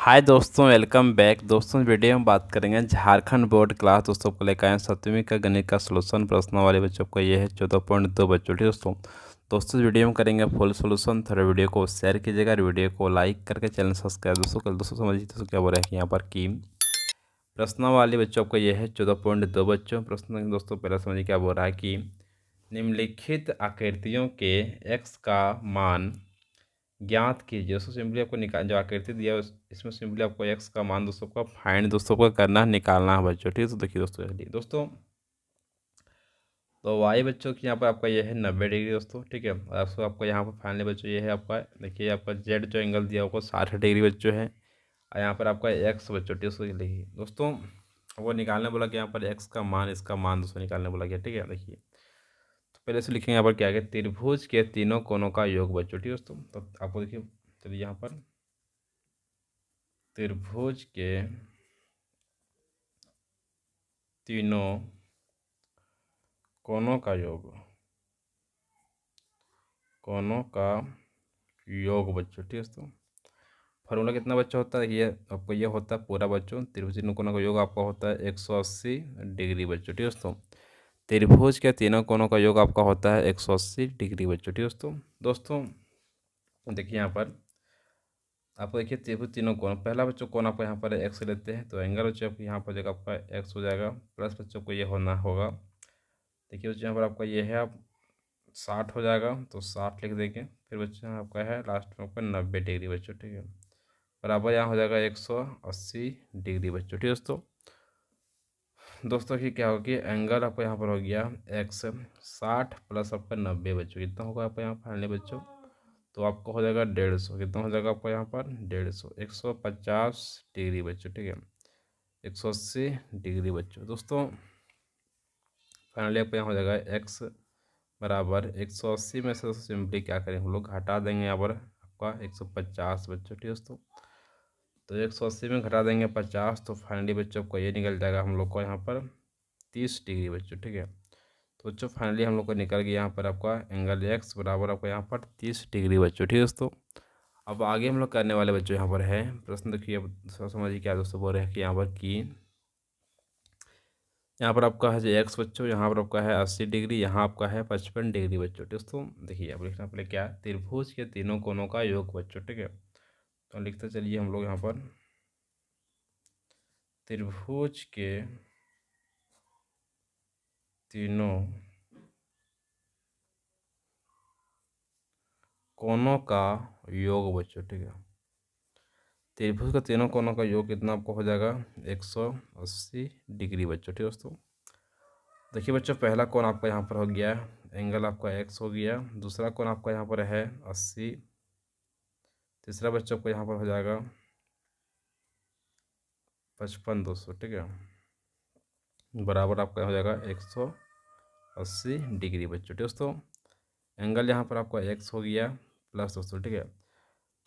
हाय दोस्तों, welcome back. दोस्तों video में बात करेंगे झारखंड बोर्ड क्लास दोस्तों को लेकर आए 7वीं का गणित का सलूशन प्रश्नों वाले बच्चों को ये है 14.2 बच्चों। ठीक दोस्तों वीडियो में करेंगे फुल सोल्यूशन। थोड़ा वीडियो को शेयर कीजिएगा, वीडियो को लाइक करके चैनल सब्सक्राइब दोस्तों कल दोस्तों समझिए दोस्तों क्या बोल रहे हैं कि यहाँ पर की प्रश्नों वाले बच्चों को ये है 14.2 बच्चों। प्रश्न दोस्तों पहले समझिए क्या बोल रहा है कि निम्नलिखित आकृतियों के एक्स का मान ज्ञात कीजिए। दोस्तों सिंपली आपको निकाल जो आकृति दिया है इसमें सिंपली आपको एक्स का मान दोस्तों को फाइंड दोस्तों को करना है, निकालना है बच्चों। ठीक है, तो देखिए दोस्तों तो वाई बच्चों की यहाँ पर आपका ये है 90 डिग्री दोस्तों। ठीक है, और आपको यहाँ पर फाइनली बच्चों ये है आपका, देखिए आपका जेड जो एंगल दिया होगा 60 डिग्री बच्चों है। और यहाँ पर आपका एक्स बच्चों लिखिए दोस्तों। वो निकालने बोला कि यहाँ पर एक्स का मान, इसका मान दोस्तों निकालने बोला गया। ठीक है, देखिए तो पहले से लिखेंगे यहाँ पर क्या है, त्रिभुज के तीनों कोनों का योग बच्चों। ठीक है दोस्तों, तो आपको देखिए चलिए यहाँ पर त्रिभुज के तीनों कोनों का योग, कोनों का योग बच्चों। ठीक है दोस्तों, फार्मूला कितना बच्चा होता है, ये आपको ये होता है पूरा बच्चों। त्रिभुज तीनों कोनों का योग आपका होता है 180 डिग्री बच्चों। ठीक है दोस्तों, त्रिभुज के तीनों कोनों का योग आपका होता है 180 डिग्री बच्चों। ठीक है दोस्तों देखिए यहाँ पर आपको देखिए त्रिभुज तीनों कोण, पहला बच्चों कोण आपको यहाँ पर एक्स लेते हैं तो एंगल बच्चों आपको यहाँ पर जगह आपका एक्स हो जाएगा, प्लस बच्चों को ये होना होगा। देखिए बच्चों यहाँ पर आपका ये है आप 60 हो जाएगा तो 60 लिख देंगे। फिर बच्चों आपका है लास्ट में आपका 90 डिग्री बच्चों। ठीक है, बराबर यहाँ हो जाएगा 180 डिग्री बच्चों। ठीक है दोस्तों की क्या होगी, एंगल आपको यहाँ पर हो गया एक्स 60 प्लस आपका 90 बच्चों, कितना होगा आपका यहाँ फाइनली बच्चों, तो आपको हो जाएगा 150। कितना हो जाएगा आपको यहाँ पर 150, 150 डिग्री बच्चों। ठीक है, 180 डिग्री बच्चों। दोस्तों फाइनली आपको यहाँ हो जाएगा एक्स बराबर 180 में से सिंपली क्या करें हम लोग घटा देंगे यहाँ पर आपका 150 बच्चों। ठीक है दोस्तों, तो 180 में घटा देंगे 50 तो फाइनली बच्चों को ये निकल जाएगा हम लोग को यहाँ पर 30 डिग्री बच्चों। ठीक है, तो बच्चों फाइनली हम लोग को निकल गया यहाँ पर आपका एंगल एक्स बराबर आपको यहाँ पर 30 डिग्री बच्चों। ठीक है दोस्तों, अब आगे हम लोग करने वाले बच्चों यहाँ पर है प्रश्न। देखिए अब समझिए क्या दोस्तों बोल रहे हैं कि यहाँ पर की यहाँ पर आपका है जो एक्स बच्चों, यहाँ पर आपका है 80 डिग्री, यहाँ आपका है 55 डिग्री बच्चों। दोस्तों देखिए अब लिखना पड़े क्या, त्रिभुज के तीनों कोनों का योग बच्चों। ठीक है, तो लिखते चलिए हम लोग यहाँ पर त्रिभुज के तीनों कोनों का योग बच्चों। ठीक है, त्रिभुज का तीनों कोनों का योग कितना आपको हो जाएगा 180 डिग्री बच्चों। ठीक है दोस्तों, देखिए बच्चों पहला कोण आपका यहाँ पर हो गया एंगल आपका एक्स हो गया, दूसरा कोण आपका यहाँ पर है 80, तीसरा बच्चों को यहाँ पर हो जाएगा 55 200। ठीक है, बराबर आपका हो जाएगा 180 डिग्री बच्चों। ठीक दोस्तों, एंगल यहाँ पर आपका एक्स हो गया प्लस दोस्तों। ठीक है,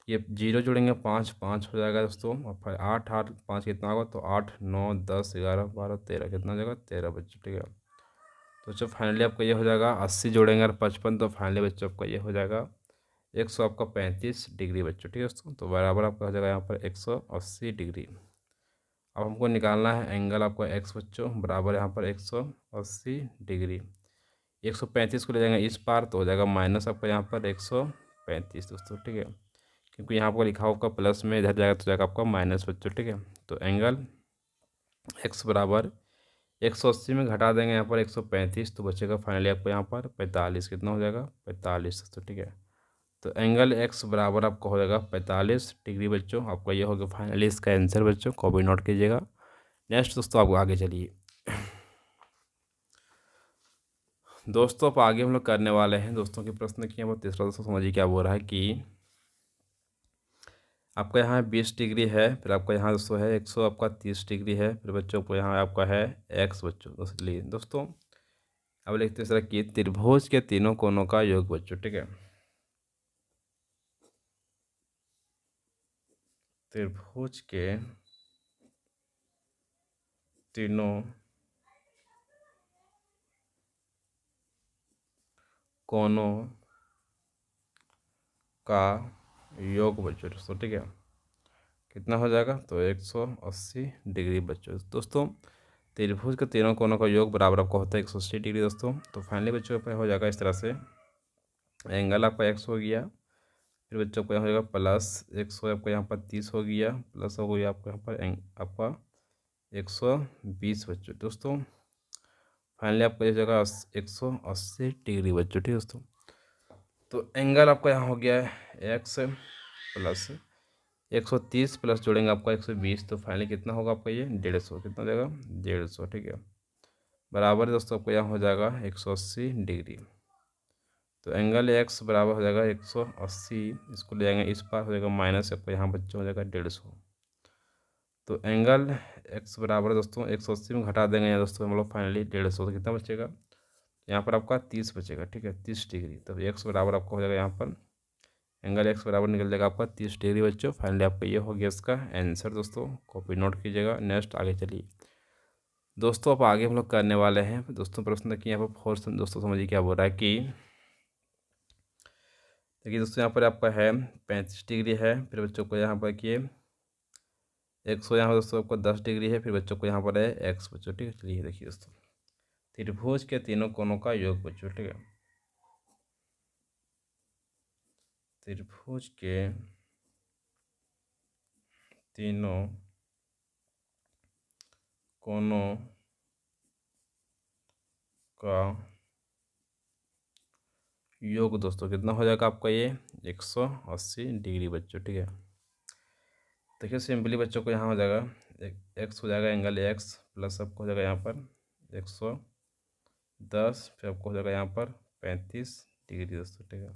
ये जीरो जोड़ेंगे 5 5 हो जाएगा दोस्तों, और फिर 8 8 5 कितना होगा, तो 8 9 10 11 12 13 कितना हो जाएगा 13 बच्चों। ठीक है, तो बच्चों फाइनली आपका ये हो जाएगा 80 जोड़ेंगे और 55, तो फाइनली बच्चों आपका ये हो जाएगा 100 आपका 35 डिग्री बच्चों। ठीक है दोस्तों, तो बराबर आपका हो जाएगा यहाँ पर 180 डिग्री। अब हमको निकालना है एंगल आपका एक्स बच्चों बराबर यहाँ पर 180 डिग्री। 135 को ले जाएंगे इस पार तो हो जाएगा माइनस आपका यहाँ पर 135 दोस्तों। ठीक है, क्योंकि यहाँ पर लिखा होगा प्लस में, इधर जाएगा तो जाएगा आपका माइनस बच्चों। ठीक है, तो एंगल एक्स बराबर 180 में घटा देंगे यहाँ पर 135 तो बचेगा फाइनली आपको यहाँ पर 45। कितना हो जाएगा 45 दोस्तों। ठीक है, तो एंगल एक्स बराबर आपको हो जाएगा 45 डिग्री बच्चों। आपका ये होगा फाइनली इसका आंसर बच्चों, कॉपी नोट कीजिएगा। नेक्स्ट दोस्तों आप आगे चलिए दोस्तों, अब आगे हम लोग करने वाले हैं दोस्तों के प्रश्न किए वो तीसरा दोस्तों समझिए क्या बोल रहा है कि आपका यहाँ 20 डिग्री है, फिर आपका यहाँ दोस्तों है 100 आपका 30 डिग्री है, फिर बच्चों को यहाँ आपका है एक्स बच्चों। दोस्तों अब लिखते हैं सर कि त्रिभुज के तीनों कोनों का योग बच्चों। ठीक है, त्रिभुज के तीनों कोनों का योग बच्चों दोस्तों। ठीक है, कितना हो जाएगा, तो 180 डिग्री बच्चों। दोस्तों त्रिभुज के तीनों कोनों का योग बराबर आपका होता है 180 डिग्री दोस्तों। तो फाइनली बच्चों का हो जाएगा इस तरह से, एंगल आपका एक्स हो गया, फिर बच्चों को यहाँ हो जाएगा प्लस 100, आपका यहाँ पर 30 हो गया, प्लस हो गया आपका यहाँ पर आपका 120 बच्चों। दोस्तों फाइनली आपका इस जगह 180 डिग्री बच्चों, ठीक है दोस्तों। तो एंगल आपका यहाँ हो गया है एक्स प्लस 130 प्लस जोड़ेंगे आपका 120, तो फाइनली कितना होगा आपका ये 150, कितना हो जाएगा 150, ठीक है। बराबर है दोस्तों आपको यहाँ हो जाएगा 180 डिग्री। तो एंगल एक्स बराबर हो जाएगा 180, इसको ले जाएंगे इस पार, हो जाएगा माइनस, आपको यहाँ बच्चों हो जाएगा 150। तो एंगल एक्स बराबर दोस्तों 180 में घटा देंगे यहाँ दोस्तों हम लोग फाइनली 150, तो कितना बचेगा यहाँ पर आपका 30 बचेगा, ठीक है 30 डिग्री। तब एक्स बराबर आपका हो जाएगा यहाँ पर एंगल एक्स बराबर निकल जाएगा आपका 30 डिग्री बच्चों। फाइनली आपका ये हो गया इसका आंसर दोस्तों, कॉपी नोट कीजिएगा। नेक्स्ट आगे चलिए दोस्तों, अब आगे हम लोग करने वाले हैं दोस्तों प्रश्न देखिए यहाँ पर फोर्थ दोस्तों, समझिए क्या बोल रहा है कि देखिए दोस्तों यहाँ पर आपका है 35 डिग्री है, फिर बच्चों को यहाँ पर किए 100, यहाँ पर दोस्तों आपको 10 डिग्री है, फिर बच्चों को यहाँ पर है एक्स बच्चों, ठीक है। चलिए देखिए दोस्तों, त्रिभुज के तीनों कोनों का योग बच्चों, ठीक है। त्रिभुज के तीनों कोनों का योग दोस्तों कितना हो जाएगा आपका ये 180 डिग्री बच्चों, ठीक है। देखिए सिंपली बच्चों को यहाँ हो जाएगा एक्स हो जाएगा एंगल एक्स प्लस आपको हो जाएगा यहाँ पर 110, फिर आपको हो जाएगा यहाँ पर 35 डिग्री दोस्तों, ठीक है।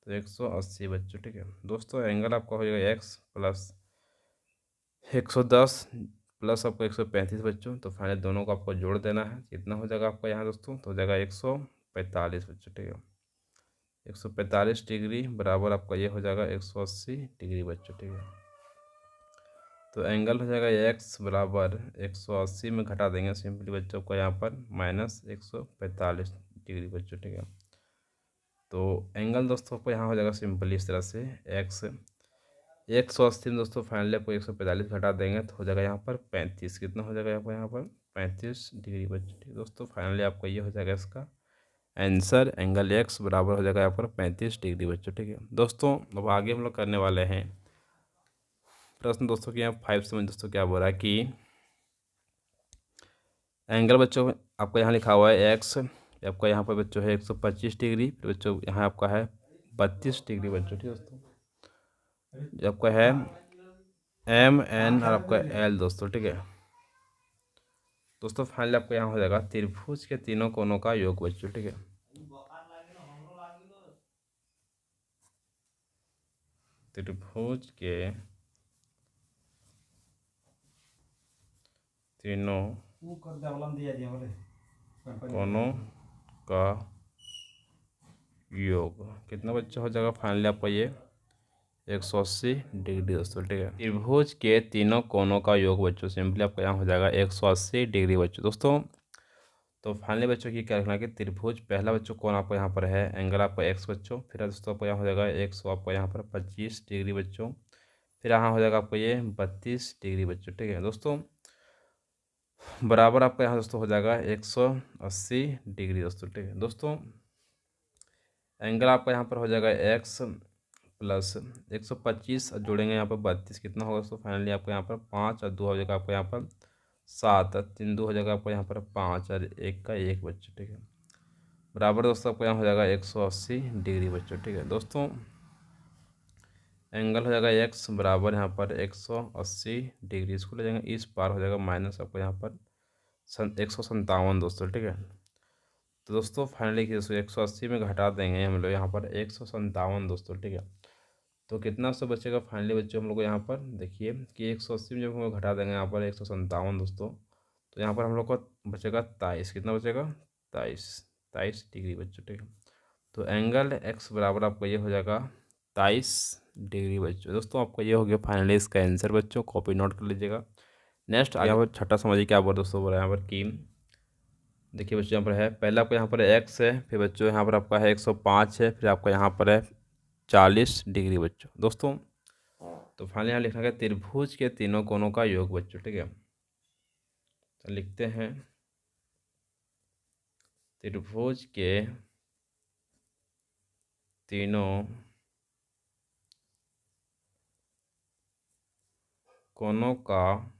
तो 180 बच्चों, ठीक है दोस्तों। एंगल आपका हो जाएगा एक्स प्लस 110 प्लस आपको 135 बच्चों, तो फाइनल दोनों को आपको जोड़ देना है। कितना हो जाएगा आपका यहाँ दोस्तों, तो हो जाएगा 145 बच्चों, ठीक है। 145 डिग्री बराबर आपका ये हो जाएगा 180 डिग्री बच्चों, ठीक है। तो एंगल हो जाएगा एक्स बराबर 180 में घटा देंगे सिंपली बच्चों को यहाँ पर माइनस 145 डिग्री बच्चों, ठीक है। तो एंगल दोस्तों को यहाँ हो जाएगा सिंपली इस तरह से एक्स 180 में दोस्तों फाइनली आपको 145 घटा देंगे तो हो जाएगा यहाँ पर 35, कितना हो जाएगा आपको यहाँ पर 35 डिग्री बच्चों, ठीक है दोस्तों। फाइनली आपको ये हो जाएगा इसका आंसर, एंगल एक्स बराबर हो जाएगा यहाँ पर 35 डिग्री बच्चों, ठीक है दोस्तों। अब आगे हम लोग करने वाले हैं प्रश्न दोस्तों के यहाँ 5 में दोस्तों क्या बोल रहा है कि एंगल बच्चों आपका यहाँ लिखा हुआ है एक्स, आपका यहाँ पर बच्चों है 125 डिग्री, फिर बच्चों यहाँ आपका है 32 डिग्री बच्चों, ठीक है दोस्तों। जो आपका है एम एन और आपका एल दोस्तों, ठीक है दोस्तों। फाइनली आपको यहाँ हो जाएगा त्रिभुज के तीनों कोनों का योग बच्चों, ठीक है। त्रिभुज के तीनों कोनों का योग कितना बच्चा हो जाएगा, फाइनली आपका ये 180 डिग्री दोस्तों, ठीक है। त्रिभुज के तीनों कोनों का योग बच्चों सिंपली आपका यहाँ हो जाएगा 180 डिग्री बच्चों दोस्तों। तो फाइनली बच्चों की क्या रखना है कि त्रिभुज पहला बच्चों कौन आपको यहाँ पर है एंगल आपका एक्स बच्चों, फिर दोस्तों आपको यहाँ हो जाएगा 100 आपको यहाँ पर 25 डिग्री बच्चों, फिर यहाँ हो जाएगा आपको ये 32 डिग्री बच्चों, ठीक है दोस्तों। बराबर आपका यहाँ दोस्तों हो जाएगा 180 डिग्री दोस्तों, ठीक है दोस्तों। एंगल आपका यहाँ पर हो जाएगा एक्स प्लस 125 जोड़ेंगे यहाँ पर 32, कितना होगा दोस्तों, फाइनली आपको यहाँ पर 5 और 2 हो जाएगा आपको यहाँ पर 7 और 3 2 हो जाएगा आपको यहाँ पर 5 और 1 का 1 बच्चों, ठीक है। बराबर दोस्तों आपको यहाँ हो जाएगा 180 डिग्री बच्चों, ठीक है दोस्तों। एंगल हो जाएगा एक्स बराबर यहाँ पर 180 डिग्री, इसको ले जाएंगे इस पार हो जाएगा माइनस आपको यहाँ पर 157 दोस्तों, ठीक है। तो दोस्तों फाइनली दोस्तों 180 में घटा देंगे हम लोग यहाँ पर 157 दोस्तों, ठीक है। तो कितना सौ बचेगा फाइनली बच्चों हम लोग को यहाँ पर देखिए कि 180 में जब हम लोग घटा देंगे यहाँ पर 157 दोस्तों, तो यहाँ पर हम लोग को बचेगा 23, कितना बचेगा 23 डिग्री बच्चों, ठीक है। तो एंगल एक्स बराबर आपको ये हो जाएगा 23 डिग्री बच्चों दोस्तों। आपको ये हो गया फाइनली इसका आंसर बच्चों, कॉपी नोट कर लीजिएगा। नेक्स्ट यहाँ पर छठा समझिए क्या बोल दोस्तों बोला यहाँ पर कि देखिए बच्चों यहाँ पर है पहले आपको यहाँ पर एक्स है, फिर बच्चों यहाँ पर आपका है 105 है, फिर आपका यहाँ पर है 40 डिग्री बच्चों दोस्तों। तो फाइनली यहाँ लिखना है त्रिभुज के तीनों कोनों का योग बच्चों। ठीक है, तो लिखते हैं त्रिभुज के तीनों कोनों का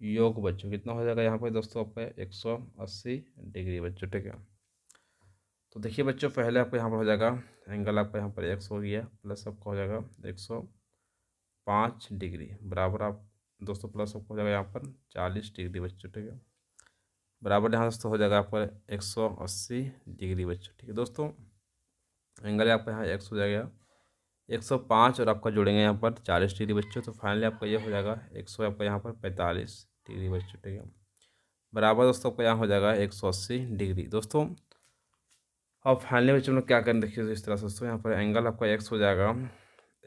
योग बच्चों कितना हो जाएगा यहाँ पर दोस्तों आपका 180 डिग्री बच्चों। ठीक है, तो देखिए बच्चों पहले आपको यहाँ पर हो जाएगा एंगल आपका यहाँ पर 100 हो गया, प्लस आपका हो जाएगा 105 डिग्री बराबर आप दोस्तों प्लस आपको हो जाएगा यहाँ पर 40 डिग्री बच्चों। ठीक है, बराबर यहाँ दोस्तों हो जाएगा आपका 180 डिग्री बच्चों। ठीक है दोस्तों, एंगल आपका यहाँ 100 हो जाएगा 105 और आपका जोड़ेंगे यहाँ पर 40 डिग्री बच्चों, तो फाइनली आपका ये हो जाएगा 100 आपका यहाँ पर 45 डिग्री बच्चों। ठीक है, बराबर दोस्तों आपका यहाँ हो जाएगा 180 डिग्री दोस्तों। अब फाइनली बच्चों हम लोग क्या करें देखिए इस तरह से दोस्तों, यहाँ पर एंगल आपका 100 हो जाएगा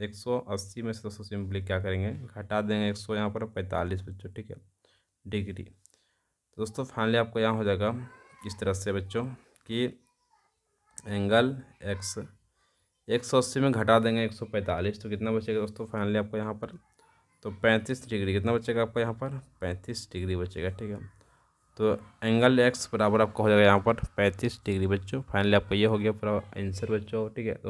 180 में से दोस्तों सिंपली क्या करेंगे घटा देंगे 100 यहाँ पर 45 बच्चों। ठीक है, डिग्री। तो दोस्तों फाइनली आपको यहाँ हो जाएगा इस तरह से बच्चों कि एंगल एक्स 180 में घटा देंगे 145, तो कितना बचेगा दोस्तों फाइनली आपको यहाँ पर, तो 35 डिग्री कितना बचेगा आपका यहाँ पर 35 डिग्री बचेगा। ठीक है, तो एंगल एक्स बराबर आपका हो जाएगा यहाँ पर 35 डिग्री बच्चों। फाइनली आपका ये हो गया पूरा आंसर बच्चों। ठीक है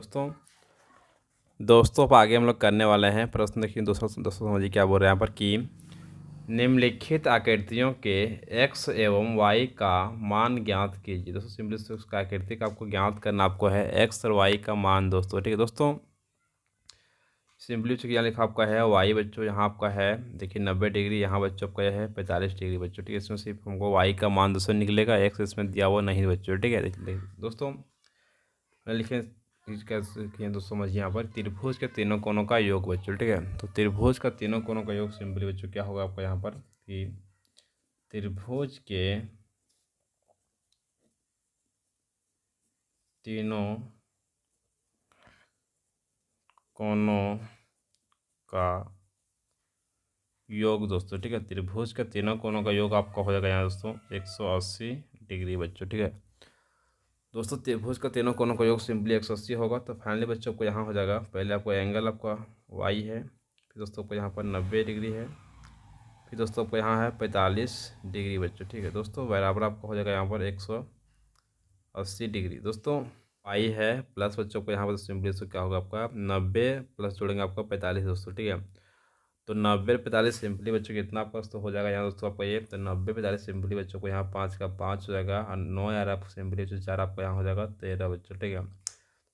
दोस्तों अब आगे हम लोग करने वाले हैं प्रश्न। देखिए दोस्तों समझिए क्या बोल रहे हैं यहाँ पर कि निम्नलिखित आकृतियों के x एवं y का मान ज्ञात कीजिए। दोस्तों सिंपली से उसका आकृति का आपको ज्ञात करना आपको है x और y का मान दोस्तों। ठीक है दोस्तों, सिंपली यहाँ लिखा आपका है y बच्चों, यहाँ आपका है देखिए 90 डिग्री, यहाँ बच्चों आपका है 45 डिग्री बच्चों। ठीक है, इसमें सिर्फ हमको y का मान दोस्तों निकलेगा, x इसमें दिया हुआ नहीं बच्चों। ठीक है देखिए दोस्तों लिखें कैसे दोस्तों समझिए यहाँ पर त्रिभुज के तीनों कोनों का योग बच्चों। ठीक है, तो त्रिभुज का तीनों कोनों का योग सिंपली बच्चों क्या होगा आपका यहाँ पर कि त्रिभुज के तीनों कोनों का योग दोस्तों। ठीक है, त्रिभुज के तीनों कोनों का योग आपका हो जाएगा यहाँ दोस्तों 180 डिग्री बच्चों। ठीक है दोस्तों, त्रिभुज का तीनों कोनों का योग सिंपली 180 होगा, तो फाइनली बच्चों को यहाँ हो जाएगा पहले आपको एंगल आपका वाई है, फिर दोस्तों को यहाँ पर 90 डिग्री है, फिर दोस्तों आपको यहाँ है 45 डिग्री बच्चों। ठीक है दोस्तों, बराबर आपको हो जाएगा यहाँ पर 180 डिग्री दोस्तों। वाई है प्लस बच्चों को यहाँ पर सिंपली दोस्तों क्या होगा आपका 90 प्लस जोड़ेंगे आपका 45 दोस्तों। ठीक है, तो 90 45 सिंपली बच्चों कितना आपका तो हो जाएगा यहाँ दोस्तों आपका ये, तो 90 45 सिंपली बच्चों को यहाँ 5 का 5 हो जाएगा और 9 यार आप सिंपली बच्चों 4 आपको यहाँ हो जाएगा 13 बच्चों। ठीक है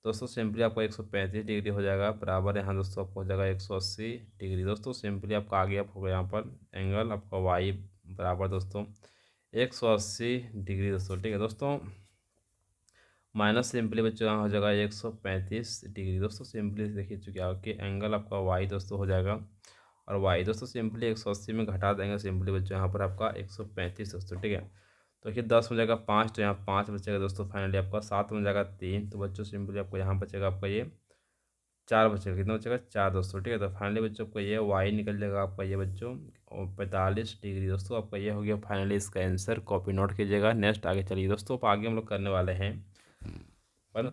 दोस्तों, सिंपली आपको 135 डिग्री हो जाएगा बराबर यहाँ दोस्तों आपको हो जाएगा 180 डिग्री दोस्तों। सिंपली आपका आगे आप होगा यहाँ पर एंगल आपका वाई बराबर दोस्तों 180 डिग्री दोस्तों। ठीक है दोस्तों, माइनस सिंपली बच्चों यहाँ हो जाएगा 135 डिग्री दोस्तों। सिंपली देखिए चुके हो कि एंगल आपका वाई दोस्तों हो जाएगा और वाई दोस्तों सिंपली 180 में घटा देंगे सिंपली बच्चों यहाँ पर आपका 135 दोस्तों। ठीक है, तो देखिए 10 में जाएगा 5, तो यहाँ 5 बचेगा दोस्तों। फाइनली आपका 7 में जाएगा 3, तो बच्चों सिंपली आपको यहाँ बचेगा आपका ये 4 बचेगा, कितना बचेगा 4 दोस्तों। ठीक है, तो फाइनली बच्चों को ये वाई निकल जाएगा आपका ये बच्चों 45 डिग्री दोस्तों। आपका ये हो गया फाइनली इसका आंसर, कॉपी नोट कीजिएगा। नेक्स्ट आगे चलिए दोस्तों, अब आगे हम लोग करने वाले हैं पर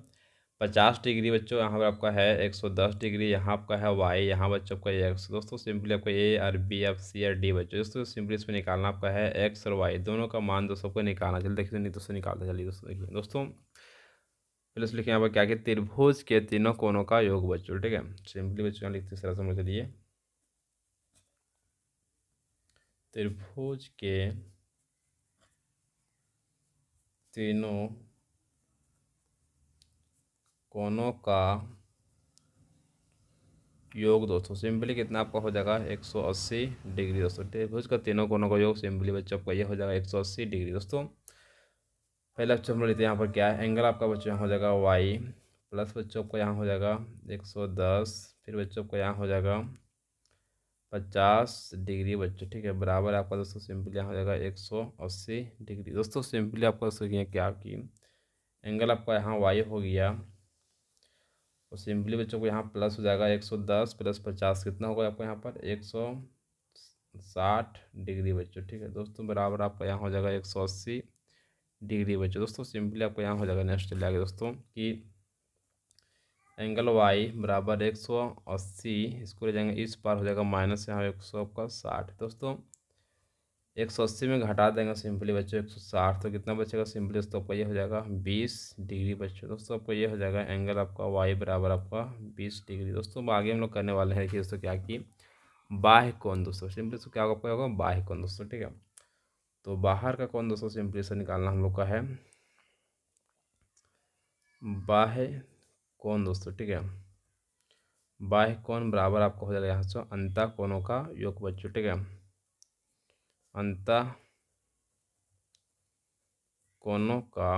50 डिग्री बच्चों, यहाँ पर आपका है 110 डिग्री, यहाँ आपका है वाई, यहाँ बच्चों का ये एक्स दोस्तों। सिंपली आपका ए और बी एफ सी और डी बच्चों दोस्तों सिंपली इसमें निकालना आपका है एक्स और वाई दोनों का मान दोस्तों को निकालना। चलिए देखिए नहीं दोस्तों निकालते चलिए दोस्तों। देखिए दोस्तों प्लस लिखे यहाँ पर क्या कि त्रिभुज के तीनों कोनों का योग बच्चों। ठीक है, सिंपली बच्चों यहाँ लिखते इस तरह समझ चलिए त्रिभुज के तीनों कोनों का योग दोस्तों सिंपली कितना आपका हो जाएगा 180 डिग्री दोस्तों। त्रिभुज का तीनों कोनों का योग सिंपली बच्चों आपका ये हो जाएगा 180 डिग्री दोस्तों। पहले बच्चों हम लोग लेते हैं यहाँ पर क्या है एंगल आपका बच्चों यहाँ हो जाएगा वाई प्लस बच्चों को यहाँ हो जाएगा 110, फिर बच्चों को यहाँ हो जाएगा 50 डिग्री बच्चों। ठीक है, बराबर आपका दोस्तों सिंपली यहाँ हो जाएगा 180 डिग्री दोस्तों। सिंपली आपका दोस्तों क्या की एंगल आपका यहाँ वाई हो गया और सिंपली बच्चों को यहाँ प्लस हो जाएगा 110 प्लस 50 कितना होगा आपको यहाँ पर 160 डिग्री बच्चों। ठीक है दोस्तों, बराबर आपका यहाँ हो जाएगा 180 डिग्री बच्चों दोस्तों। सिंपली आपको यहाँ हो जाएगा नेक्स्ट चले आगे दोस्तों कि एंगल वाई बराबर 180, इसको ले जाएंगे इस पार हो जाएगा माइनस यहाँ 100 का 60। दोस्तों 180 में घटा देंगे सिंपली बच्चों 160, तो कितना बचेगा सिंपली दोस्तों आपका ये हो जाएगा 20 डिग्री बच्चों। दोस्तों आपको ये हो जाएगा एंगल आपका वाई बराबर आपका 20 डिग्री। दोस्तों आगे हम लोग करने वाले हैं कि दोस्तों क्या कि बाह्य कोण। दोस्तों सिंपली दोस्तों क्या होगा बाह्य कोण दोस्तों, ठीक है। तो बाहर का कोण दोस्तों सिंपली से निकालना हम लोग का है बाह्य कोण दोस्तों, ठीक है। बाह्य कोण बराबर आपको हो जाएगा यहाँ से अंतः कोणों का योग बच्चों, ठीक है। अंतः कोणों का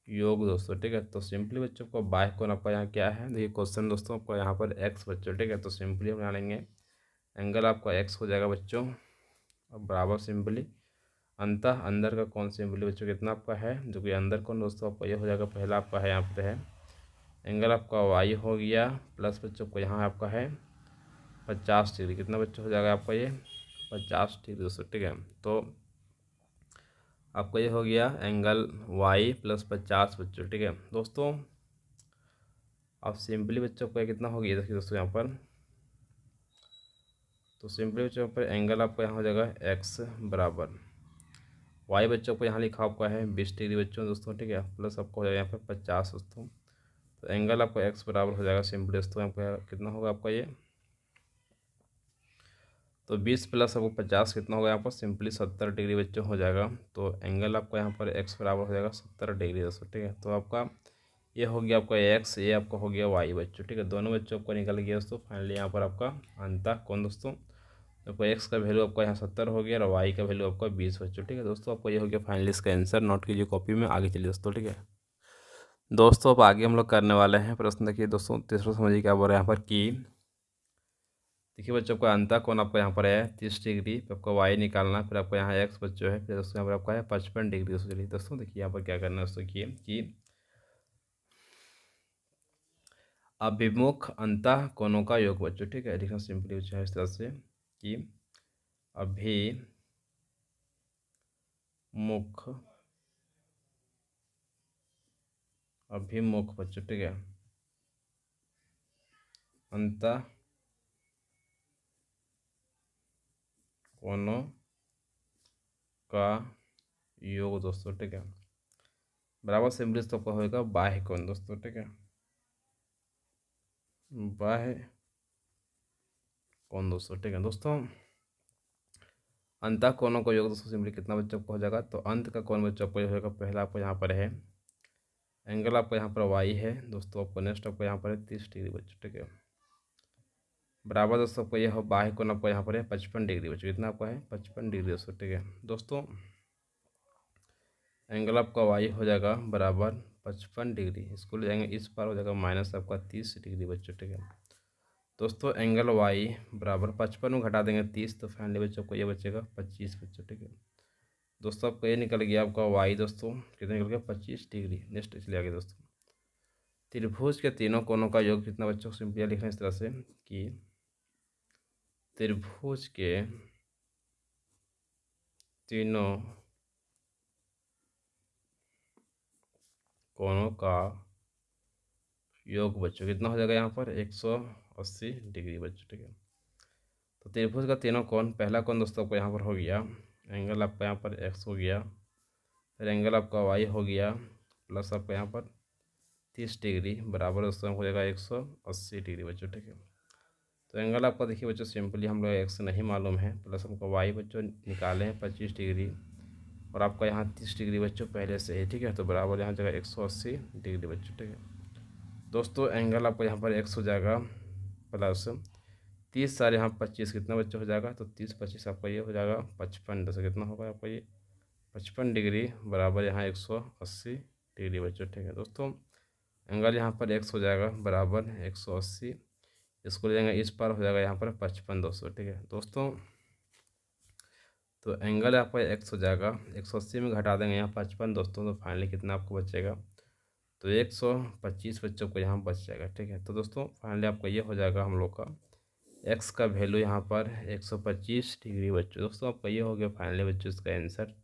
योग दोस्तों, ठीक है। तो सिंपली बच्चों को बाह्य कोण आपका यहाँ क्या है, देखिए क्वेश्चन दोस्तों आपको यहाँ पर एक्स बच्चों, ठीक है। तो सिंपली हम डालेंगे एंगल आपका एक्स हो जाएगा बच्चों, अब बराबर सिंपली अंतः अंदर का कोण सिंपली बच्चों कितना आपका है, जो कि अंदर कोण दोस्तों आपका ये हो जाएगा पहला आपका है यहाँ पर है एंगल आपका वाई हो गया, प्लस बच्चों को यहाँ आपका है 50 डिग्री, कितना बच्चों हो जाएगा आपका ये 50 डिग्री दोस्तों, ठीक है। तो आपका ये हो गया एंगल वाई प्लस 50 बच्चों, ठीक है। दोस्तों अब सिंपली बच्चों को कितना हो गया देखिए दोस्तों यहाँ पर, तो सिंपली बच्चों पर एंगल आपका यहाँ हो जाएगा एक्स बराबर वाई बच्चों को यहाँ लिखा आपका है 20 डिग्री बच्चों दोस्तों, ठीक है, प्लस आपको हो जाएगा यहाँ पर 50 दोस्तों। तो एंगल आपका एक्स बराबर हो जाएगा सिंपली दोस्तों आपका कितना होगा आपका ये, तो 20 प्लस आपको 50 कितना होगा यहाँ पर सिंपली 70 डिग्री बच्चों हो जाएगा। तो एंगल आपका यहाँ पर एक्स बराबर हो जाएगा 70 डिग्री दोस्तों, ठीक है। तो आपका ये हो गया आपका एक्स, ये आपका हो गया वाई बच्चों, ठीक है। दोनों बच्चों आपको निकल गया दोस्तों फाइनली यहाँ पर आपका अंतः कोण दोस्तों, तो एक्स का वैल्यू आपका यहाँ 70 हो गया और वाई का वैल्यू आपका 20 बच्चों, ठीक है। दोस्तों आपको ये हो गया फाइनली इसका आंसर, नोट कीजिए कॉपी में, आगे चलिए दोस्तों, ठीक है। दोस्तों अब आगे हम लोग करने वाले हैं प्रश्न, देखिए दोस्तों तीसरा समझिए क्या बोल रहे हैं यहाँ पर कि देखिए बच्चों का अंतः कोण आपका यहाँ पर है 30 डिग्री, फिर आपको वाई निकालना, फिर आपको यहाँ एक्स बच्चों है, फिर दोस्तों यहाँ पर आपका है 55 डिग्री दोस्तों। चलिए दोस्तों देखिए यहाँ पर क्या करना है दोस्तों कि अभिमुख अंतः कोणों का योग बच्चों, ठीक है। लिखना सिंपली बच्चों है इस तरह से कि अभिमुख बच्चों, ठीक है, अंतः कोणों का योग दोस्तों, ठीक है, बराबर सिंपली तो आपका होगा बाह्य कोण दोस्तों, ठीक है, बाह्य कोण दोस्तों, ठीक है। दोस्तों अंतः कोणों का योग दोस्तों सिंपली कितना बच्चों को हो जाएगा, तो अंत का कोण बच्चों को होगा पहला आपको यहाँ पर है एंगल आपको यहाँ पर वाई है दोस्तों, आपको नेक्स्ट आपको यहाँ पर है 30 डिग्री बच्चों, ठीक है, बराबर दोस्तों आपको यह बाह्य कोण आपको यहाँ पर है 55 डिग्री बच्चों, कितना आपका है 55 डिग्री दोस्तों, ठीक है। दोस्तों एंगल आपका वाई हो जाएगा बराबर 55 डिग्री, इसको ले जाएंगे इस पार हो जाएगा माइनस आपका 30 डिग्री बच्चों, ठीक है। दोस्तों एंगल वाई बराबर 55 में घटा देंगे 30, तो फाइनली बच्चों को ये बचेगा 25 बच्चों, ठीक है। दोस्तों आपको ये निकल गया आपका वाई दोस्तों कितना निकल गया 25 डिग्री। नेक्स्ट इसलिए आगे दोस्तों त्रिभुज के तीनों कोणों का योग कितना बच्चों को सिंपली लिखना है इस तरह से कि त्रिभुज के तीनों कोणों का योग बच्चों कितना हो जाएगा यहाँ पर 180 डिग्री बच्चों, ठीक है। तो त्रिभुज का तीनों कोण, पहला कोण दोस्तों आपको यहाँ पर हो गया एंगल आपका यहाँ पर एक्स हो गया, फिर एंगल आपका वाई हो गया, प्लस आपका यहाँ पर 30 डिग्री बराबर दोस्तों हो जाएगा 180 डिग्री बच्चों, ठीक है। तो एंगल आपका देखिए बच्चों सिंपली हम लोग एक्स नहीं मालूम है, प्लस हमको वाई बच्चों निकाले हैं 25 डिग्री और आपका यहाँ 30 डिग्री बच्चों पहले से है, ठीक है। तो बराबर यहाँ जाएगा 180 डिग्री बच्चों, ठीक है। दोस्तों एंगल आपको यहाँ पर एक्स हो जाएगा प्लस 30 सारे यहाँ 25 कितना बच्चों हो जाएगा, तो 30 25 आपका ये हो जाएगा 55, दस कितना होगा आपका ये 55 डिग्री बराबर यहाँ 180 डिग्री बच्चों, ठीक है। दोस्तों एंगल यहाँ पर एक्स हो जाएगा बराबर 180, इसको ले जाएंगे इस पार हो जाएगा यहाँ पर 55 दोस्तों, ठीक है। दोस्तों तो एंगल आपका एक्स हो जाएगा 180 में घटा देंगे यहाँ 55 दोस्तों, तो फाइनली कितना आपको बचेगा, तो 125 बच्चों को यहाँ बच जाएगा, ठीक है। तो दोस्तों फाइनली आपका ये हो जाएगा हम लोग का एक्स का वैल्यू यहाँ पर 125 डिग्री बच्चों। दोस्तों आपका ये हो गया फाइनली बच्चों इसका आंसर,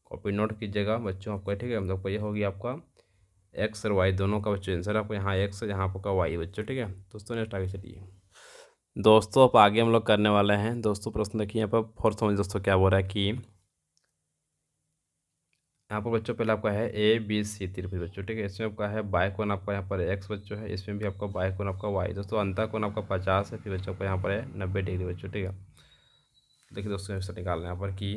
कॉपी नोट कीजिएगा बच्चों आपका, ठीक है। मतलब आपका ये हो गया आपका एक्स और वाई दोनों का बच्चों आंसर आपको यहाँ एक्स यहाँ आपका वाई बच्चों, ठीक है दोस्तों। नेक्स्ट आगे चलिए दोस्तों, अब आगे हम लोग करने वाले हैं दोस्तों। प्रश्न देखिए यहाँ पर फोर्थ समझ दोस्तों क्या बोल रहा है कि यहाँ पर बच्चों पहले आपका है ए बी सी त्रिभुज बच्चों, ठीक है। इसमें आपका है बाय कोण आपका यहाँ पर एक्स बच्चों है, इसमें भी आपका बाय कोण आपका वाई दोस्तों। अंतः कोण आपका 50 है, फिर बच्चों आपका यहाँ पर है 90 डिग्री बच्चों, ठीक है। देखिए दोस्तों ऐसा निकालना है यहाँ पर कि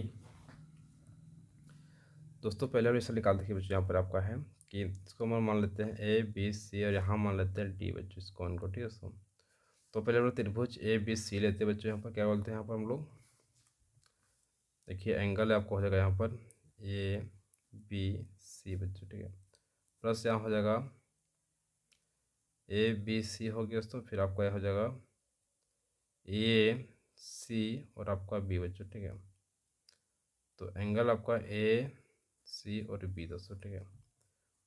दोस्तों पहले हम ऐसा निकाल देखिए बच्चों, यहाँ पर आपका है कि इसको हम मान लेते हैं ए बी सी और यहाँ मान लेते हैं डी बच्चों इस कोण को, ठीक है दोस्तों। तो पहले हम लोग त्रिभुज ए बी सी लेते हैं बच्चों। यहाँ पर क्या बोलते हैं यहाँ पर हम लोग देखिए एंगल आपको हो जाएगा यहाँ पर ए बी सी बच्चों, ठीक है। प्लस यहाँ हो जाएगा ए बी सी हो गया दोस्तों, फिर आपका यह हो जाएगा ए सी और आपका बी बच्चों, ठीक है। तो एंगल आपका ए सी और बी दोस्तों, ठीक है।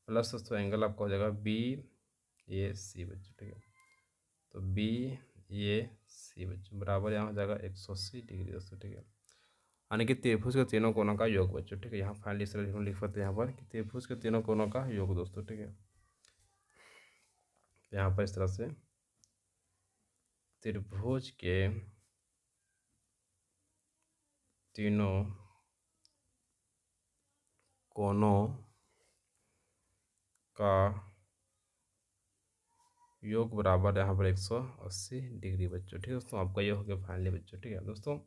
प्लस दोस्तों एंगल आपका हो जाएगा बी ए सी बच्चों, ठीक है। तो बी ए सी बच्चों बराबर यहाँ हो जाएगा 180 डिग्री दोस्तों, ठीक है। यानी कि त्रिभुज के तीनों कोनों का योग बच्चों, ठीक है। यहाँ फाइनली इस तरह हम लिख पाते हैं यहाँ पर कि त्रिभुज के तीनों कोनों का योग दोस्तों, ठीक है। यहाँ पर इस तरह से त्रिभुज के तीनों कोनों का योग बराबर यहाँ पर 180 डिग्री बच्चों, ठीक है दोस्तों। आपका ये हो गया फाइनली बच्चों, ठीक है दोस्तों।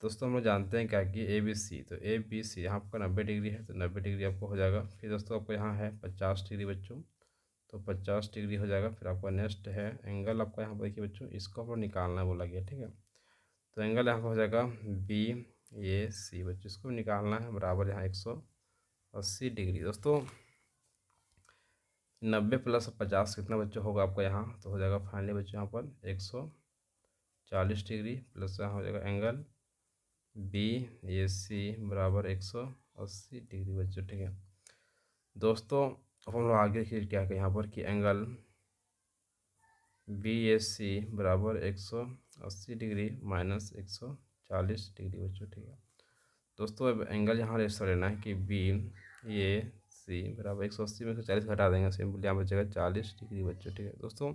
दोस्तों हम लोग जानते हैं क्या कि ए बी सी, तो ए बी सी यहाँ आपका 90 डिग्री है, तो 90 डिग्री आपको हो जाएगा। फिर दोस्तों आपको यहाँ है 50 डिग्री बच्चों, तो 50 डिग्री हो जाएगा। फिर आपका नेक्स्ट है एंगल आपका यहाँ पर देखिए बच्चों, इसको आपको निकालना बोला गया, ठीक है। तो एंगल यहाँ पर हो जाएगा बी ए सी बच्चों, इसको निकालना है बराबर यहाँ 180 डिग्री दोस्तों। 90 प्लस 50 कितना बच्चों होगा आपका यहाँ, तो हो जाएगा फाइनली बच्चों यहाँ पर 140 डिग्री। प्लस यहाँ हो जाएगा एंगल बी ए सी बराबर 180 डिग्री बच्चों, ठीक है दोस्तों। अब हम लोग आगे देखिए क्या है यहाँ पर कि एंगल बी ए सी बराबर 180 डिग्री माइनस 140 डिग्री बच्चों, ठीक है दोस्तों। अब एंगल यहाँ ऐसा लेना है कि बी ए सी बराबर 180 में 140 घटा देंगे, सिंपली यहाँ बचेगा 40 डिग्री बच्चों, ठीक है दोस्तों।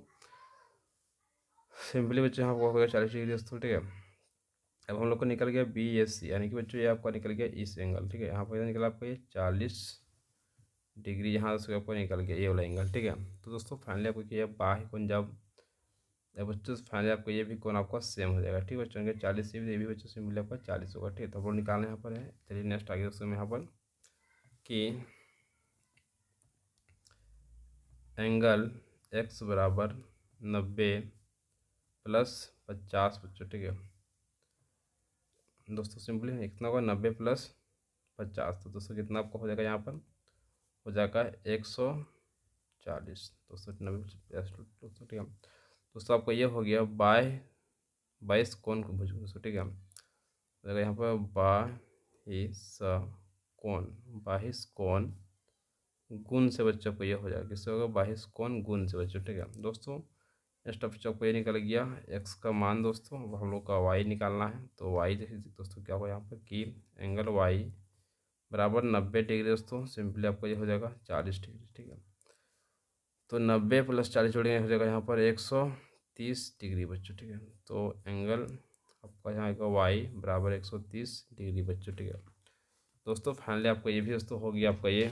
सिंपली बच्चों यहाँ हो गया 40 डिग्री दोस्तों, ठीक है। अब हम लोग को निकल गया बी एस सी, यानी कि बच्चों ये आपका निकल गया इस एंगल, ठीक है। यहाँ पर निकला आपका ये 40 डिग्री, यहाँ से आपको निकल गया ये वाला एंगल, ठीक है। तो दोस्तों फाइनली आपको किया बाह्य कोण जब बच्चों फाइनली आपको ये भी कोण आपका सेम हो जाएगा, ठीक है बच्चों। 40 से भी ये भी बच्चों से मिले आपका 40 होगा, ठीक है। तो हम लोग निकालने यहाँ पर है। चलिए नेक्स्ट आगे दोस्तों में यहाँ पर कि एंगल एक्स बराबर 90 प्लस 50 बच्चों, ठीक है दोस्तों। सिंपली कितना होगा 90 प्लस 50, तो दोस्तों कितना आपको हो जाएगा यहाँ पर हो जाएगा 140 दोस्तों, 90 दोस्तों, ठीक है दोस्तों। आपको ये हो गया बाईस कोण को भुज दोस्तों, ठीक है। हो जाएगा यहाँ पर बाईस कोण गुण से बच्चों को ये हो जाएगा, किससे होगा 22 कोण गुण से बच्चों, ठीक है दोस्तों। नेक्स्ट बच्चों को ये निकल गया एक्स का मान दोस्तों। अब हम लोग का वाई निकालना है, तो वाई देखिए दोस्तों क्या होगा यहाँ पर कि एंगल वाई बराबर 90 डिग्री दोस्तों। सिंपली आपको ये हो जाएगा 40 डिग्री, ठीक है। तो 90 प्लस 40 जोड़ेंगे हो जाएगा यहाँ पर 130 डिग्री बच्चों, ठीक है। तो एंगल आपका यहाँ आएगा वाई बराबर 130 डिग्री बच्चों, ठीक है दोस्तों। फाइनली आपको ये भी दोस्तों हो गया आपका ये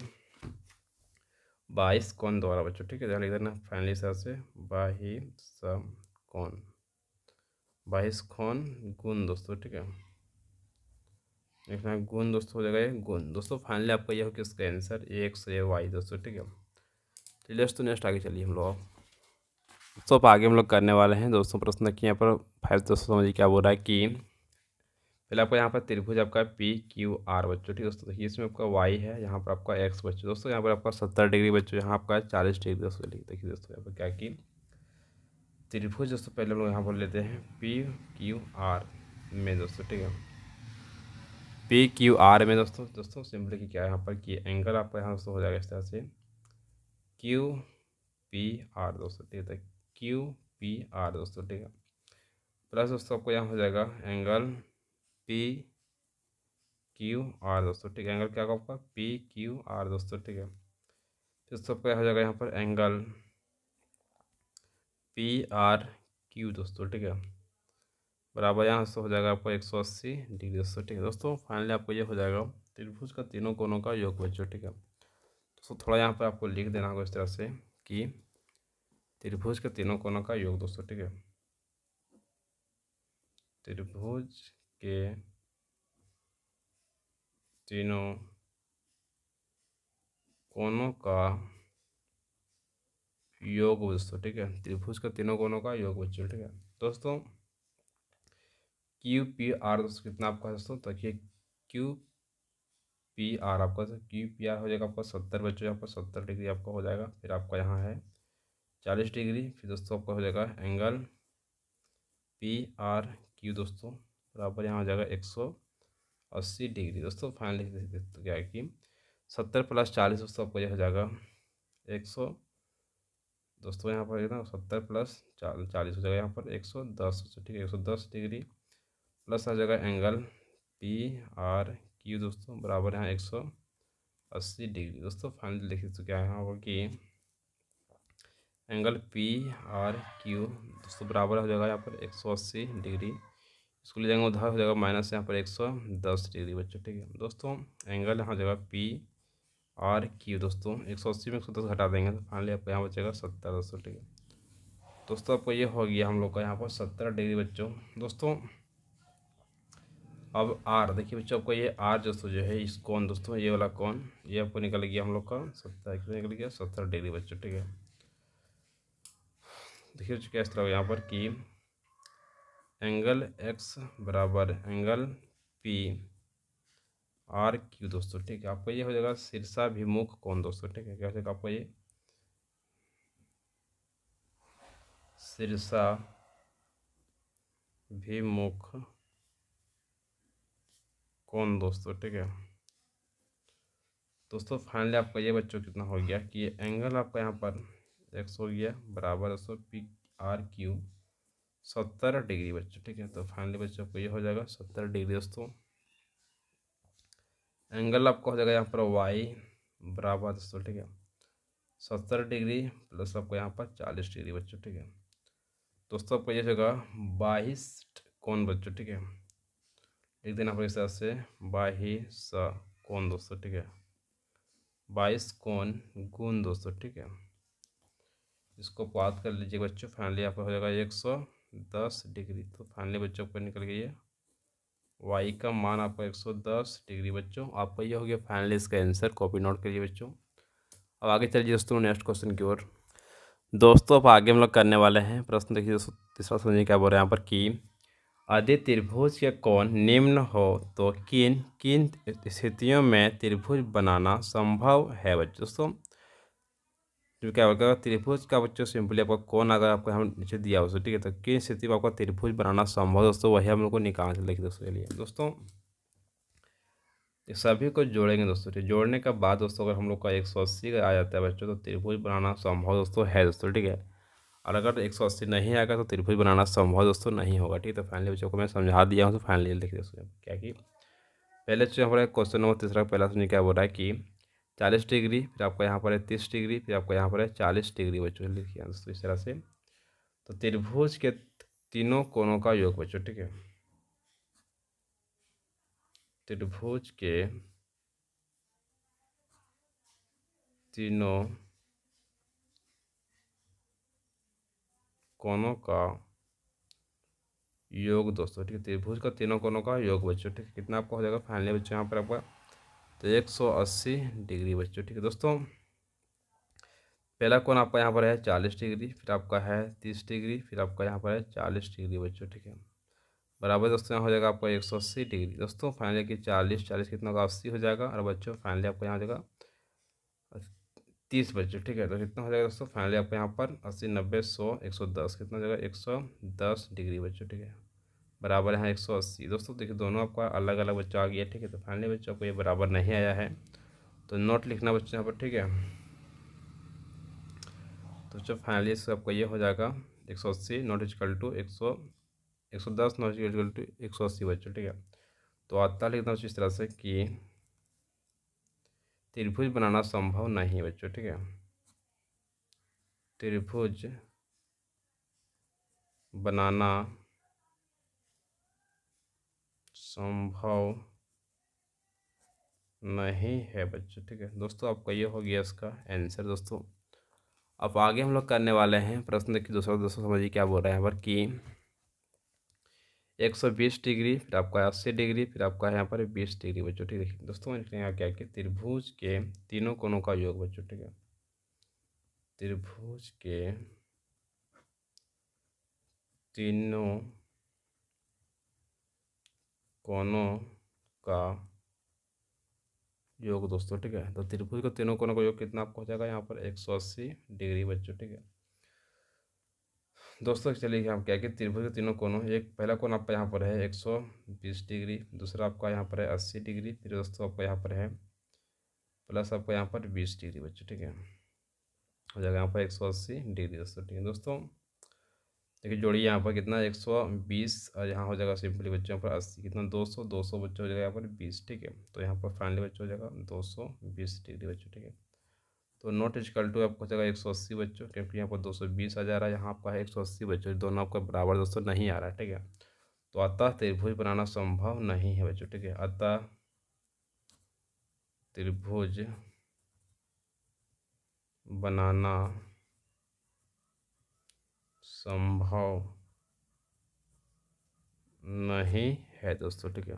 22 कोण द्वारा बच्चों, ठीक है। ध्यान लिख देना फाइनली सर से 22 कोण गुण दोस्तों, ठीक है। लिखना है गुण दोस्तों, हो जाएगा ये गुण दोस्तों। फाइनली आपका ये हो कि इसका आंसर एक्स ए वाई दोस्तों, ठीक है। चलिए दोस्तों नेक्स्ट आगे चलिए हम लोग दोस्तों। अब आगे हम लोग करने वाले हैं दोस्तों प्रश्न की यहाँ पर 5 दोस्तों समझिए क्या बोल रहा है कि पहले आपका यहाँ पर त्रिभुज आपका पी क्यू आर बच्चों, ठीक है दोस्तों। देखिए इसमें आपका वाई है, यहाँ पर आपका एक्स बच्चों दोस्तों। यहाँ पर आपका 70 डिग्री बच्चों, यहाँ आपका 40 डिग्री दोस्तों। देखिए दोस्तों यहाँ पर क्या कि त्रिभुज दोस्तों पहले हम लोग यहाँ पर लेते हैं पी क्यू आर में दोस्तों, ठीक है। पी क्यू आर में दोस्तों सिंपली क्या है यहाँ पर कि एंगल आपका यहाँ दोस्तों हो जाएगा इस तरह से क्यू पी आर दोस्तों, ठीक है। क्यू पी आर दोस्तों, ठीक है। प्लस दोस्तों आपको यहाँ हो जाएगा एंगल पी क्यू आर दोस्तों, ठीक है। एंगल क्या होगा आपका पी क्यू आर दोस्तों, ठीक है। दोस्तों क्या हो जाएगा यहाँ पर एंगल PRQ दोस्तों, ठीक है, बराबर यहाँ से हो जाएगा आपको 180 डिग्री दोस्तों, ठीक है। दोस्तों फाइनली आपको ये हो जाएगा त्रिभुज का तीनों कोनों का योग बच्चों, ठीक है। दोस्तों थोड़ा यहाँ पर आपको लिख देना होगा इस तरह से कि त्रिभुज के तीनों कोनों का योग दोस्तों, ठीक है, त्रिभुज के तीनों कोनों का योग दोस्तों, ठीक है, त्रिभुज का तीनों कोनों का योग बच्चों, ठीक है। दोस्तों QPR दोस्तों कितना आपका दोस्तों, देखिए QPR आपका QPR हो जाएगा आपका 70 बच्चों, यहाँ पर 70 डिग्री आपका हो जाएगा। फिर आपका यहाँ है 40 डिग्री। फिर दोस्तों आपका हो जाएगा एंगल PRQ दोस्तों बराबर यहाँ हो जाएगा 180 डिग्री दोस्तों। फाइनली तो क्या है कि 70 + 40 दोस्तों आपको यह हो जाएगा 100 दोस्तों, यहाँ पर ना 70 + 40 हो जाएगा यहाँ पर 110 दोस्तों, ठीक है, 110 डिग्री प्लस आ जाएगा एंगल PRQ दोस्तों बराबर यहाँ 180 डिग्री दोस्तों। फाइनली देखिए तो क्या है यहाँ पर कि एंगल PRQ दोस्तों बराबर हो जाएगा यहाँ पर 180 डिग्री, इसको ले जाएंगे उधर हो जाएगा माइनस यहाँ पर 110 डिग्री बच्चों, ठीक है। दोस्तों एंगल यहाँ हो जाएगा PRQ दोस्तों 180 में 110 घटा देंगे तो फाइनली आपको यहाँ बचेगा 70 दोस्तों, ठीक है। दोस्तों आपको ये हो गया हम लोग का यहाँ पर 70 डिग्री बच्चों। दोस्तों अब R देखिए बच्चों, आपको ये R दोस्तों जो है इस कोण दोस्तों, ये वाला कोण ये आपको निकल गया हम लोग का 70 निकल गया 70 डिग्री बच्चों, ठीक है। देखिए बच्चों क्या इस तरह यहाँ पर कि एंगल X बराबर एंगल PRQ दोस्तों, ठीक है। आपको ये हो जाएगा शीर्षाभिमुख कोण दोस्तों, ठीक है। क्या हो जाएगा आपको ये शीर्षाभिमुख कोण दोस्तों, ठीक है। दोस्तों फाइनली आपका ये बच्चों कितना हो गया कि एंगल आपका यहाँ पर X हो गया बराबर दोस्तों PRQ 70 डिग्री बच्चों, ठीक है। तो फाइनली बच्चों आपको ये हो जाएगा 70 डिग्री दोस्तों। एंगल आपका हो जाएगा यहाँ पर Y बराबर दोस्तों, ठीक है, 70 डिग्री प्लस आपको यहाँ पर 40 डिग्री बच्चों, ठीक है। दोस्तों आपको ये जगह 22 कोण बच्चों, ठीक है, लिख देना पर इस तरह से 22 कोण दोस्तों, ठीक है, 22 कोण गुण दोस्तों, ठीक है। इसको बात कर लीजिए बच्चों, फाइनली आपका हो जाएगा 110 डिग्री। तो फाइनली बच्चों को निकल गई है वाई का मान आपका 110 डिग्री बच्चों। आपका ये हो गया फाइनली इसका आंसर, कॉपी नोट करिए बच्चों। अब आगे चलिए दोस्तों नेक्स्ट क्वेश्चन की ओर। दोस्तों अब आगे हम लोग करने वाले हैं प्रश्न। देखिए दोस्तों तीसरा समझिए क्या बोल रहे हैं यहाँ पर कि यदि त्रिभुज के कोण निम्न हो तो किन किन स्थितियों में त्रिभुज बनाना संभव है बच्चों। दोस्तों जो क्या होगा त्रिभुज का बच्चों सिंपली आपका कोण अगर आपको हम नीचे दिया हो, ठीक है, तो किन स्थिति में आपका त्रिभुज बनाना संभव दोस्तों वही हम लोग को निकालना चाहिए। देखिए दोस्तों चलिए दोस्तों सभी को जोड़ेंगे दोस्तों, ठीक, जोड़ने के बाद दोस्तों अगर हम लोग का 180 का आ जाता है बच्चों तो त्रिभुज बनाना संभव दोस्तों है दोस्तों, ठीक है। और अगर 180 नहीं आएगा तो त्रिभुज बनाना संभव दोस्तों नहीं होगा, ठीक है। तो फाइनली बच्चों को मैं समझा दिया हूँ। तो फाइनली देखिए दोस्तों क्या कि पहले जो हमारा क्वेश्चन नंबर तीसरा पहला समझिए क्या बोल रहा है कि 40 डिग्री, फिर आपका यहाँ पर है 30 डिग्री, फिर आपका यहाँ पर है 40 डिग्री बच्चों, लिखिए दोस्तों इस तरह से। तो त्रिभुज के तीनों कोणों का योग बच्चों, ठीक है, त्रिभुज के तीनों कोणों का योग दोस्तों, ठीक है, त्रिभुज का तीनों कोणों का योग बच्चों, ठीक है। कितना आपका हो जाएगा फाइनली बच्चों यहाँ पर आपका तो 180 डिग्री बच्चों, ठीक है। दोस्तों पहला कोण आपका यहाँ पर है 40 डिग्री, फिर आपका है 30 डिग्री, फिर आपका यहाँ पर है 40 डिग्री बच्चों, ठीक है, बराबर दोस्तों यहाँ हो जाएगा आपका 180 डिग्री। दोस्तों फाइनली कि 40 कितना होगा 80 हो जाएगा, और बच्चों फाइनली आपको यहाँ हो जाएगा 30 बच्चों, ठीक है। तो कितना हो जाएगा दोस्तों फाइनली आपको यहाँ पर 80 90 100 110 कितना हो जाएगा 110 डिग्री बच्चों, ठीक है, बराबर यहाँ 180। दोस्तों देखिए दोनों आपका अलग अलग बच्चा आ गया, ठीक है। तो फाइनली बच्चों को ये बराबर नहीं आया है तो नोट लिखना बच्चों यहाँ पर, ठीक है। तो बच्चों फाइनली इसका आपको ये हो जाएगा 180 not equal to 110 not equal to 180 बच्चों, ठीक है। तो आता लिखना इस तरह से कि त्रिभुज बनाना संभव नहीं है बच्चों, ठीक है। त्रिभुज बनाना संभव नहीं है बच्चों। ठीक है दोस्तों, आपका ये हो गया इसका आंसर दोस्तों। अब आगे हम लोग करने वाले हैं प्रश्न। देखिए दोस्तों, समझिए क्या बोल रहे हैं यहाँ पर कि 120 डिग्री, फिर आपका 80 डिग्री, फिर आपका यहाँ पर 20 डिग्री बच्चों। ठीक है दोस्तों, यहाँ क्या कि त्रिभुज के तीनों कोनों का योग बच्चों। ठीक है, त्रिभुज के तीनों कोनों का योग दोस्तों। ठीक है, तो त्रिभुज के तीनों कोनों का योग कितना आपको हो जाएगा यहाँ पर 180 डिग्री बच्चों। ठीक है दोस्तों, चलिए हम क्या कि त्रिभुज के तीनों कोनों, एक पहला कोण आपका यहाँ पर है 120 डिग्री, दूसरा आपका यहाँ पर है 80 डिग्री, फिर दोस्तों आपका यहाँ पर है प्लस आपका यहाँ पर 20 डिग्री बच्चों। ठीक है, हो जाएगा यहाँ पर 180 डिग्री दोस्तों। ठीक है दोस्तों, देखिए जोड़िए यहाँ पर कितना 120 और यहाँ हो जाएगा सिंपली बच्चों यहाँ पर 80, कितना 200 200 बच्चों हो जाएगा यहाँ पर 20। ठीक है, तो यहाँ पर फाइनली बच्चों हो जाएगा 220 डिग्री बच्चों। ठीक है, तो नॉट इक्वल टू आपको हो जाएगा 180 बच्चों, क्योंकि यहाँ पर 220 आ जा रहा है, यहाँ आपका है 180 बच्चों, दोनों आपका बराबर दोस्तों नहीं आ रहा है। ठीक है, तो अतः त्रिभुज बनाना संभव नहीं है बच्चों। ठीक है, अतः त्रिभुज बनाना संभव नहीं है दोस्तों। ठीक है,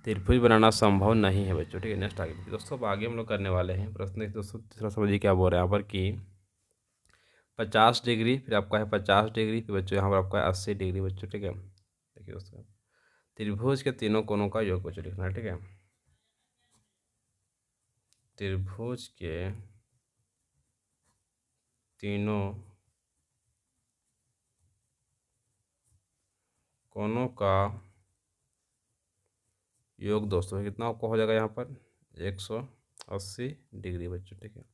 त्रिभुज बनाना संभव नहीं है बच्चों। ठीक है, नेक्स्ट आगे दोस्तों, अब आगे हम लोग करने वाले हैं प्रश्न। दोस्तों तीसरा समझिए क्या बोल रहे हैं यहाँ पर कि 50 डिग्री, फिर आपका है 50 डिग्री, फिर बच्चों यहाँ पर आपका है 80 डिग्री बच्चों। ठीक है, देखिए दोस्तों, त्रिभुज के तीनों कोनों का योग बच्चों लिखना है। ठीक है, त्रिभुज के तीनों कोनों का योग दोस्तों कितना आपको हो जाएगा यहाँ पर 180 डिग्री बच्चों। ठीक है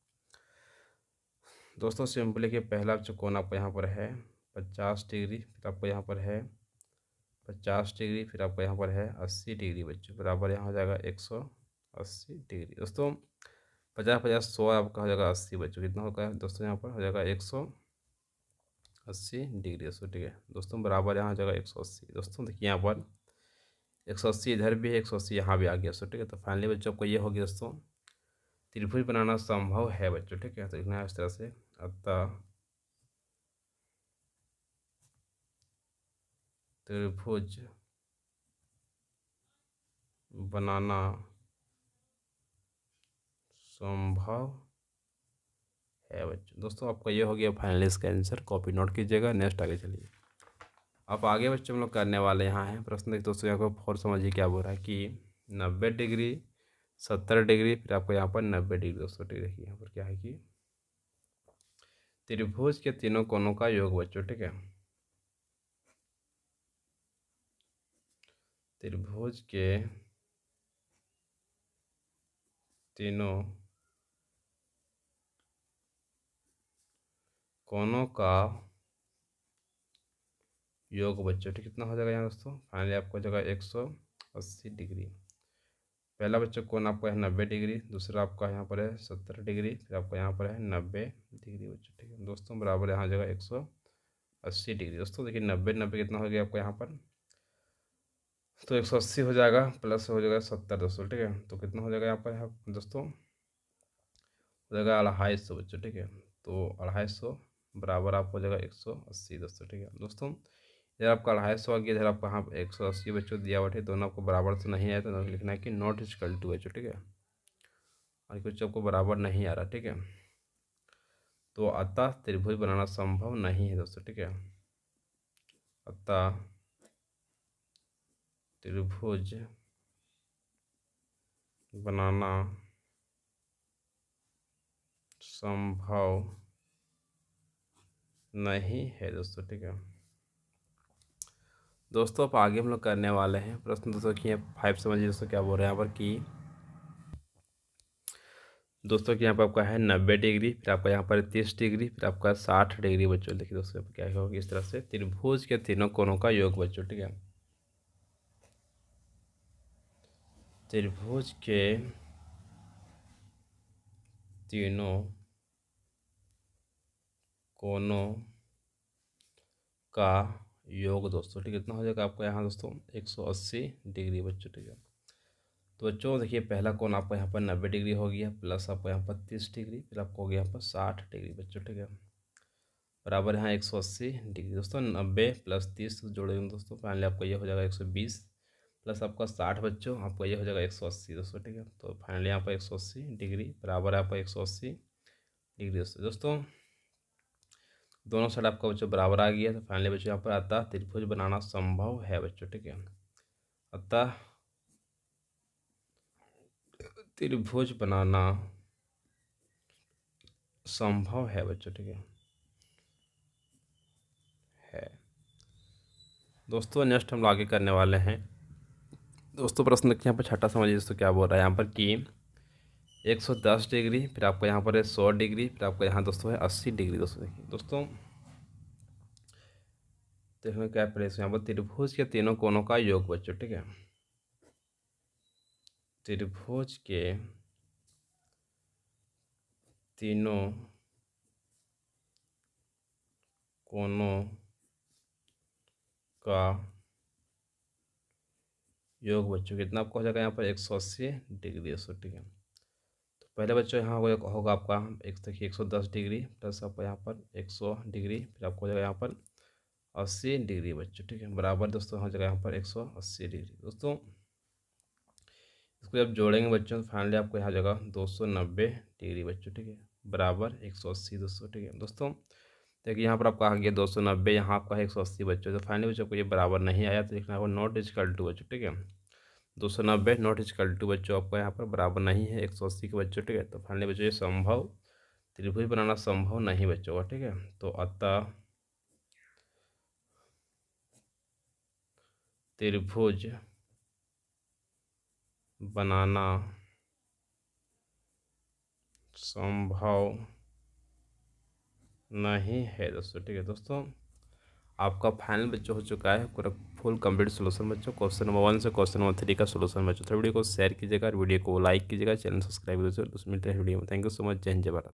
दोस्तों, सिंपली कि पहला जो कोण आपका यहाँ पर है 50 डिग्री, फिर आपको यहाँ पर है 50 डिग्री, फिर आपको यहाँ पर है 80 डिग्री बच्चों, बराबर यहाँ हो जाएगा 180 डिग्री दोस्तों। 50 50 100 आपका हो जाएगा 80 बच्चों, कितना होगा दोस्तों यहाँ पर हो जाएगा 180 डिग्री दोस्तों। ठीक है दोस्तों, बराबर यहाँ हो जाएगा 180 दोस्तों। देखिए यहाँ पर 180 इधर भी है, 180 यहाँ भी आ गया दोस्तों। ठीक है, तो फाइनली बच्चों आपको ये हो गया दोस्तों, त्रिभुज बनाना संभव है बच्चों। ठीक है, तो लिखना है इस तरह से, अतः त्रिभुज बनाना संभव है बच्चों। दोस्तों आपका ये हो गया फाइनली इसका आंसर, कॉपी नोट कीजिएगा। नेक्स्ट आगे चलिए, अब आगे बच्चों हम लोग करने वाले यहाँ हैं प्रश्न। देखिए दोस्तों, यहाँ पर और समझिए क्या बोल रहा है कि 90 डिग्री, 70 डिग्री, फिर आपको यहाँ पर 90 डिग्री दोस्तों। ठीक है, देखिए यहाँ पर क्या है कि त्रिभुज के तीनों कोनों का योग बच्चों। ठीक है, त्रिभुज के तीनों कोनों का योग बच्चों। ठीक कितना हो जाएगा यहाँ दोस्तों, फाइनली आपको हो जाएगा 180 डिग्री। पहला बच्चों कोण आपका है 90 डिग्री, दूसरा आपका यहाँ पर है 70 डिग्री, फिर आपका यहाँ पर है 90 डिग्री बच्चों। ठीक है दोस्तों, बराबर यहाँ जगह 180 डिग्री दोस्तों। देखिए 90 90 कितना हो गया आपको यहाँ पर, तो 180 हो जाएगा, प्लस हो जाएगा 70 दोस्तों। ठीक है, तो कितना हो जाएगा यहाँ पर यहाँ दोस्तों, हो जाएगा 250 बच्चों। ठीक है, तो 250 बराबर आपको हो जाएगा 180 दोस्तों। ठीक है दोस्तों, इधर आपका 250 आ गया, इधर आपका यहाँ 180 बच्चों दिया हुआ है, दोनों आपको बराबर तो नहीं आया, तो लिखना है कि नॉट इक्वल टू बच्चों। ठीक है, और कुछ आपको बराबर नहीं आ रहा। ठीक है, तो अतः त्रिभुज बनाना संभव नहीं है दोस्तों। ठीक है, अतः त्रिभुज बनाना संभव नहीं है दोस्तों। ठीक है दोस्तों, अब आगे हम लोग करने वाले हैं प्रश्न। दोस्तों कि 5 समझिए दोस्तों क्या बोल रहे हैं यहाँ पर कि दोस्तों कि यहाँ पर आपका है 90 डिग्री, फिर आपका यहाँ पर 30 डिग्री, फिर आपका 60 डिग्री बच्चों। देखिए दोस्तों क्या होगा इस तरह से, त्रिभुज के तीनों कोनों का योग बच्चों। ठीक है, त्रिभुज के तीनों कोनों का योग दोस्तों, ठीक है, कितना हो जाएगा आपका यहाँ दोस्तों 180 डिग्री बच्चों, ठीक है। तो बच्चों देखिए पहला कोण आपका यहाँ पर 90 डिग्री हो गया, प्लस आपको यहाँ पर 30 डिग्री, फिर आपको हो गया यहाँ पर 60 डिग्री बच्चों, ठीक है, बराबर यहाँ 180 डिग्री दोस्तों। 90 प्लस 30 जोड़ेंगे दोस्तों, फाइनली आपका ये हो जाएगा 120, प्लस आपका 60 बच्चों, आपका ये हो जाएगा 180 दोस्तों, ठीक है। तो फाइनली यहाँ पर 180 डिग्री बराबर यहाँ पर 180 डिग्री दोस्तों। दोनों साइड आपका बच्चों बराबर आ गया, तो फाइनली बच्चों यहाँ पर अतः त्रिभुज बनाना संभव है बच्चों, ठीक है। अतः त्रिभुज बनाना संभव है बच्चों, ठीक है। दोस्तों नेक्स्ट हम आगे करने वाले हैं दोस्तों प्रश्न देखिए यहाँ पर छठा समझिए दोस्तों क्या बोल रहा है यहाँ पर कि 110 डिग्री, फिर आपको यहाँ पर है 100 डिग्री, फिर आपको यहाँ दोस्तों है 80 डिग्री दोस्तों। देखिए दोस्तों तो हमें क्या पड़े यहाँ पर त्रिभुज के तीनों कोनों का योग बच्चों, ठीक है। त्रिभुज के तीनों कोनों का योग बच्चों कितना आपको हो जाएगा यहाँ पर 180 डिग्री दोस्तों, ठीक है। तो पहले बच्चों यहाँ होगा आपका एक देखिए 110 डिग्री प्लस आपको यहाँ पर 100 डिग्री, फिर आपको हो जाएगा यहाँ पर 80 डिग्री बच्चों, ठीक है, बराबर दोस्तों हो जाएगा यहाँ पर 180 डिग्री दोस्तों। इसको जब जोड़ेंगे बच्चों तो फाइनली आपको यहाँ जगह 290 डिग्री बच्चों, ठीक है, बराबर 180 दोस्तों, ठीक है दोस्तों। देखिए यहाँ पर आपका आ गया 290, यहाँ आपका है 180 बच्चों, तो फाइनली बच्चों को ये बराबर नहीं आया, तो लिखना होगा नॉट इक्वल टू बच्चों, ठीक है। 290 नॉट इक्वल टू बच्चों आपका यहाँ पर बराबर नहीं है 180 के बच्चों, ठीक है। तो फाइनली बच्चों ये संभव त्रिभुज बनाना संभव नहीं बच्चों का, ठीक है। तो अतः त्रिभुज बनाना संभव नहीं है दोस्तों, ठीक है दोस्तों। आपका फाइनल बच्चों हो चुका है पूरा फुल कंप्लीट सोल्यूशन बच्चों, क्वेश्चन नंबर 1 से क्वेश्चन नंबर 3 का सोल्यूशन बच्चों। तो वीडियो को शेयर कीजिएगा, वीडियो को लाइक कीजिएगा, चैनल सब्सक्राइब कीजिएगा। दोस्तों मिलते हैं वीडियो में। Thank you so much. जय हिंद जय भारत।